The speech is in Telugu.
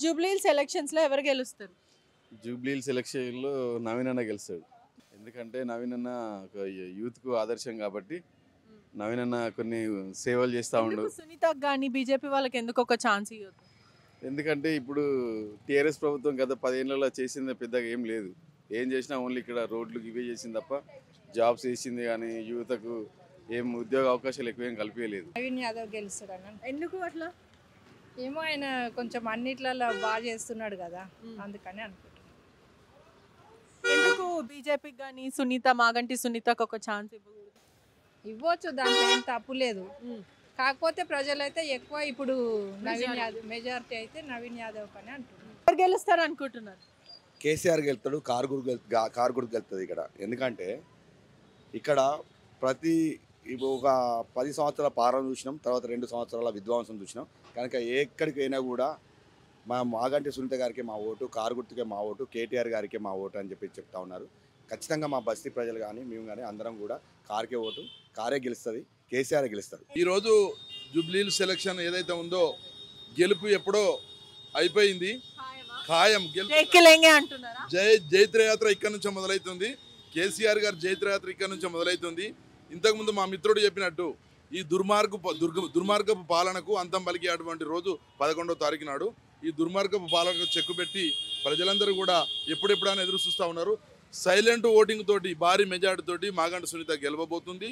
జూబ్లీహిల్స్ ఎలక్షన్స్ లో ఎవరు గెలుస్తారు? జూబ్లీహిల్స్ ఎలక్షన్లో నవీన్ అన్న గెలుస్తాడు. ఎందుకంటే నవీన్ అన్న ఒక యూత్కు ఆదర్శం కాబట్టి నవీన్ అన్న కొన్ని సేవలు చేస్తూ ఉండు. ఎందుకు సునీతకు కానీ బీజేపీ వాళ్ళకి ఎందుకు ఒక ఛాన్స్ ఇవ్వదు? ఎందుకంటే ఇప్పుడు టీఆర్ఎస్ ప్రభుత్వం గత 10 ఏళ్ళలో చేసింది పెద్దగా ఏం లేదు. ఏం చేసినా ఓన్లీ ఇక్కడ రోడ్లు ఇవే చేసింది తప్ప జాబ్స్ చేసింది కానీ యువతకు ఏం ఉద్యోగ అవకాశాలు ఎక్కువ ఏం కల్పించలేదు. నవీన్ యాదవ్ గెలుస్తాడు అన్న. ఎందుకు అట్లా? ఏమో ఆయన కొంచెం అన్నిట్లలో బాగా చేస్తున్నాడు కదా, అందుకని అనుకుంటున్నాను. ఎందుకు బీజేపీకి కానీ మాగంటి సునీతకు ఒక ఛాన్స్ ఇవ్వకూడదు? ఇవ్వచ్చు, దాంట్లో ఏం తప్పు లేదు. కాకపోతే ప్రజలైతే ఎక్కువ ఇప్పుడు నవీన్ యాదవ్ మెజారిటీ అయితే నవీన్ యాదవ్ అని అంటున్నారు. ఎవరు గెలుస్తారు అనుకుంటున్నారు? కేసీఆర్ గెలుతాడు, కారు గుర్తు గెలుతుంది ఇక్కడ. ఎందుకంటే ఇక్కడ ప్రతి ఇప్పుడు ఒక 10 సంవత్సరాల పాలన చూసినాం, తర్వాత 2 సంవత్సరాల విధ్వంసం చూసినాం. కనుక ఎక్కడికి అయినా కూడా మా మాగంటి సునీత గారికి మా ఓటు, కారు గుర్తుకే మా ఓటు, కేటీఆర్ గారికి మా ఓటు అని చెప్పి చెప్తా ఉన్నారు. ఖచ్చితంగా మా బస్తీ ప్రజలు కానీ మేము కానీ అందరం కూడా కారుకే ఓటు, కారే గెలుస్తుంది, కేసీఆర్ గెలుస్తారు. ఈరోజు జూబ్లీహిల్స్ సెలక్షన్ ఏదైతే ఉందో గెలుపు ఎప్పుడో అయిపోయింది, ఖాయం. అంటున్నారా? జైత్రయాత్ర ఇక్కడ నుంచే మొదలవుతుంది. కేసీఆర్ గారు జైత్రయాత్ర ఇక్కడ నుంచే మొదలవుతుంది. ఇంతకుముందు మా మిత్రుడు చెప్పినట్టు ఈ దుర్మార్గపు పాలనకు అంతం పలికేటువంటి రోజు 11వ తారీఖు నాడు ఈ దుర్మార్గపు పాలనకు చెక్కు పెట్టి ప్రజలందరూ కూడా ఎప్పుడెప్పుడైనా ఎదురు చూస్తూ ఉన్నారు. సైలెంట్ ఓటింగ్ తోటి భారీ మెజార్టీ తోటి మాగంటి సునీత గెలవబోతుంది.